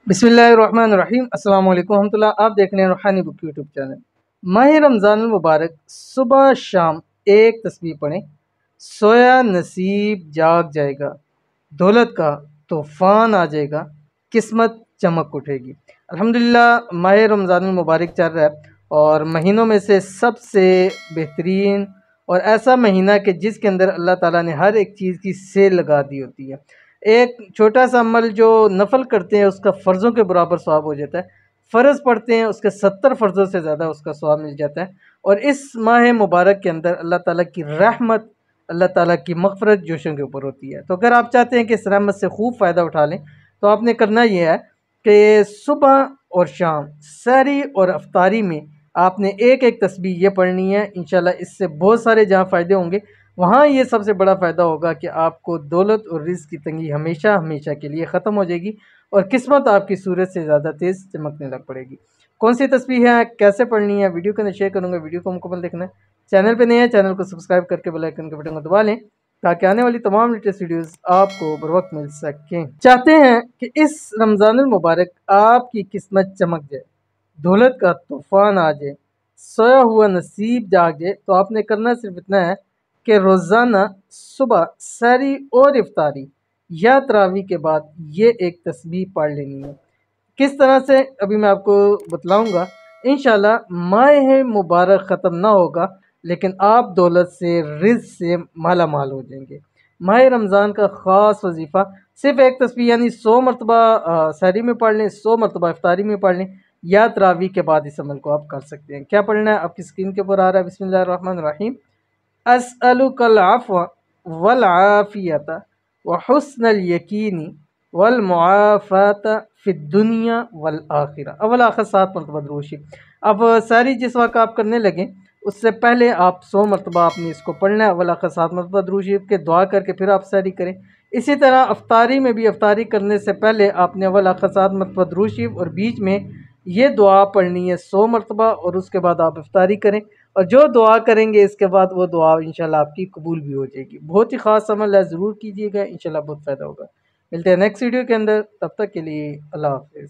बिस्मिल्लाहिर्रहमानिर्रहीम। अस्सलाम वालेकुम रहमतुल्लाह। आप देख रहे हैं रूहानी बुक यूट्यूब चैनल। माह रमज़ान मुबारक सुबह शाम एक तस्बीह पढ़ें, सोया नसीब जाग जाएगा, दौलत का तूफ़ान आ जाएगा, किस्मत चमक उठेगी। अल्हम्दुलिल्लाह माह रमज़ान मुबारक चल रहा है और महीनों में से सबसे बेहतरीन और ऐसा महीना कि जिसके अंदर अल्लाह ताला ने हर एक चीज़ की सेल लगा दी होती है। एक छोटा सा अमल जो नफल करते हैं उसका फ़र्ज़ों के बराबर सवाब हो जाता है, फ़र्ज़ पढ़ते हैं उसके 70 फ़र्ज़ों से ज़्यादा उसका सवाब मिल जाता है। और इस माह मुबारक के अंदर अल्लाह ताला की रहमत, अल्लाह ताला की मग़फ़िरत जोशों के ऊपर होती है। तो अगर आप चाहते हैं कि इस रहमत से खूब फ़ायदा उठा लें तो आपने करना ये है कि सुबह और शाम सहरी और अफ्तारी में आपने एक एक तस्बीह ये पढ़नी है। इंशाल्लाह इससे बहुत सारे जहाँ फ़ायदे होंगे वहाँ ये सबसे बड़ा फ़ायदा होगा कि आपको दौलत और रिज़्क़ की तंगी हमेशा हमेशा के लिए ख़त्म हो जाएगी और किस्मत आपकी सूरज से ज़्यादा तेज़ चमकने लग पड़ेगी। कौन सी तस्बीह है, कैसे पढ़नी है, वीडियो को अंदर शेयर करूँगा। वीडियो को मुकम्मल देखना है। चैनल पे नए हैं, चैनल को सब्सक्राइब करके बेल आइकन के बटन को दबा लें ताकि आने वाली तमाम लेटेस्ट वीडियोस आपको बर वक्त मिल सकें। चाहते हैं कि इस रमज़ानुल मुबारक आपकी किस्मत चमक जाए, दौलत का तूफ़ान आ जाए, सोया हुआ नसीब जागे, तो आपने करना सिर्फ इतना है कि रोज़ाना सुबह सहरी और इफ्तारी या तरावी के बाद ये एक तस्बीह पढ़ लेनी है। किस तरह से अभी मैं आपको बतलाऊंगा। इंशाल्लाह माह मुबारक ख़त्म ना होगा लेकिन आप दौलत से रिज़्क़ से माला माल हो जाएंगे। माह रमज़ान का ख़ास वजीफ़ा सिर्फ एक तस्बीह यानी 100 मरतबा सहरी में पढ़ लें, 100 मरतबा इफ्तारी में पढ़ लें या तरावी के बाद इस अमल को आप कर सकते हैं। क्या पढ़ना है आपकी स्क्रीन के ऊपर आ रहा है। बिस्मिल्लाहिर्रहमानिर्रहीम। अस्अलुकल अफ़्व वल आफ़ियत व हुस्नल यकीनी वल मुआफ़ात फ़िद दुनिया वल आखिरा। अव्वल आखिर 7 मरतबा दुरूद शरीफ। अब सारी जिस वक्त आप करने लगें उससे पहले आप 100 मरतबा आपने इसको पढ़ना है। अव्वल आखिर 7 मरतबा दुरूद शरीफ के दुआ करके फिर आप सहरी करें। इसी तरह अफ्तारी में भी अफ्तारी करने से पहले आपने अव्वल आखिर 7 मरतबा दुरूद शरीफ और बीच में ये दुआ पढ़नी है 100 मरतबा और उसके बाद आप इफ्तारी करें। और जो दुआ करेंगे इसके बाद वो दुआ इंशाल्लाह आपकी कबूल भी हो जाएगी। बहुत ही ख़ास अमल है, ज़रूर कीजिएगा, इंशाल्लाह बहुत फ़ायदा होगा। मिलते हैं नेक्स्ट वीडियो के अंदर, तब तक के लिए अल्लाह हाफ़िज़।